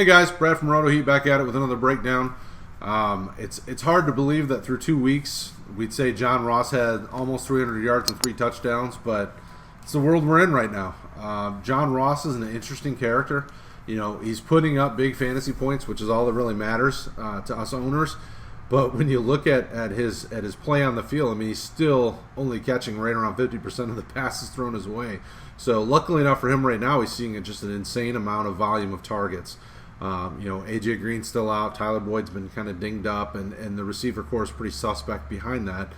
Hey guys, Brad from RotoHeat back at it with another breakdown. It's hard to believe that through 2 weeks we'd say John Ross had almost 300 yards and 3 touchdowns, but it's the world we're in right now. John Ross is an interesting character. You know, he's putting up big fantasy points, which is all that really matters to us owners. But when you look at his play on the field, I mean, he's still only catching right around 50% of the passes thrown his way. So luckily enough for him right now, he's seeing just an insane amount of volume of targets. AJ Green's still out. Tyler Boyd's been kind of dinged up, and the receiver core is pretty suspect behind that.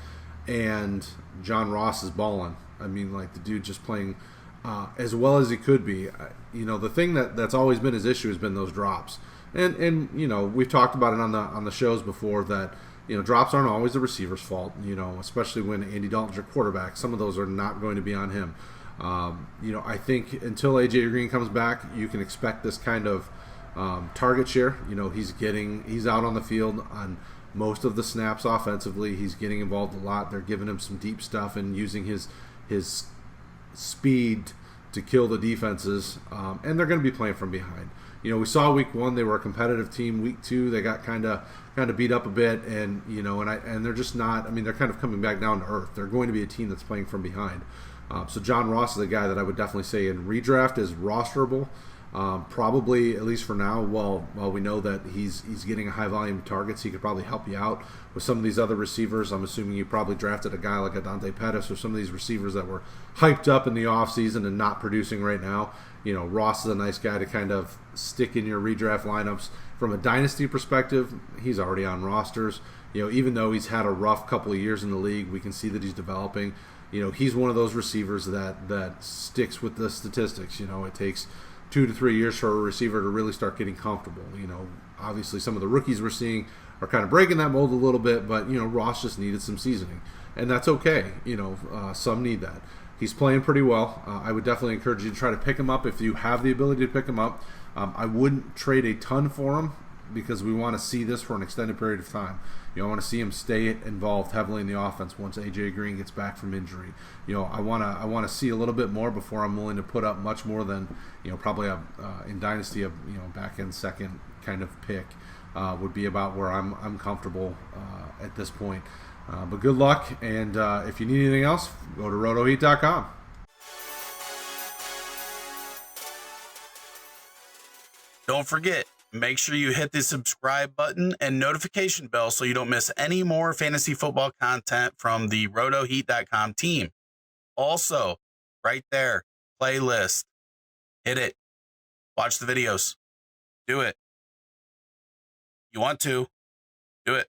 And John Ross is balling. I mean, like, the dude just playing as well as he could be. The thing that's always been his issue has been those drops. And we've talked about it on the shows before that drops aren't always the receiver's fault. Especially when Andy Dalton's your quarterback, some of those are not going to be on him. I think until AJ Green comes back, you can expect this kind of target share. He's out on the field on most of the snaps offensively. He's getting involved a lot. They're giving him some deep stuff and using his speed to kill the defenses, and they're going to be playing from behind. We saw week 1 they were a competitive team. Week 2 they got kind of beat up a bit, and they're just not. I mean, they're kind of coming back down to earth. They're going to be a team that's playing from behind. So John Ross is a guy that I would definitely say in redraft is rosterable. Probably, at least for now, while we know that he's getting a high volume of targets, he could probably help you out with some of these other receivers. I'm assuming you probably drafted a guy like a Dante Pettis or some of these receivers that were hyped up in the offseason and not producing right now. Ross is a nice guy to kind of stick in your redraft lineups. From a dynasty perspective, he's already on rosters. Even though he's had a rough couple of years in the league, we can see that he's developing. He's one of those receivers that sticks with the statistics. It takes 2 to 3 years for a receiver to really start getting comfortable. Obviously some of the rookies we're seeing are kind of breaking that mold a little bit, but Ross just needed some seasoning, and that's okay. Some need that. He's playing pretty well. I would definitely encourage you to try to pick him up if you have the ability to pick him up. I wouldn't trade a ton for him because we want to see this for an extended period of time. I want to see him stay involved heavily in the offense once AJ Green gets back from injury. I want to see a little bit more before I'm willing to put up much more than probably in dynasty a back end second kind of pick would be about where I'm comfortable at this point. But good luck, and if you need anything else, go to RotoHeat.com. Don't forget, make sure you hit the subscribe button and notification bell so you don't miss any more fantasy football content from the RotoHeat.com team. Also, right there, playlist. Hit it. Watch the videos. Do it. You want to. Do it.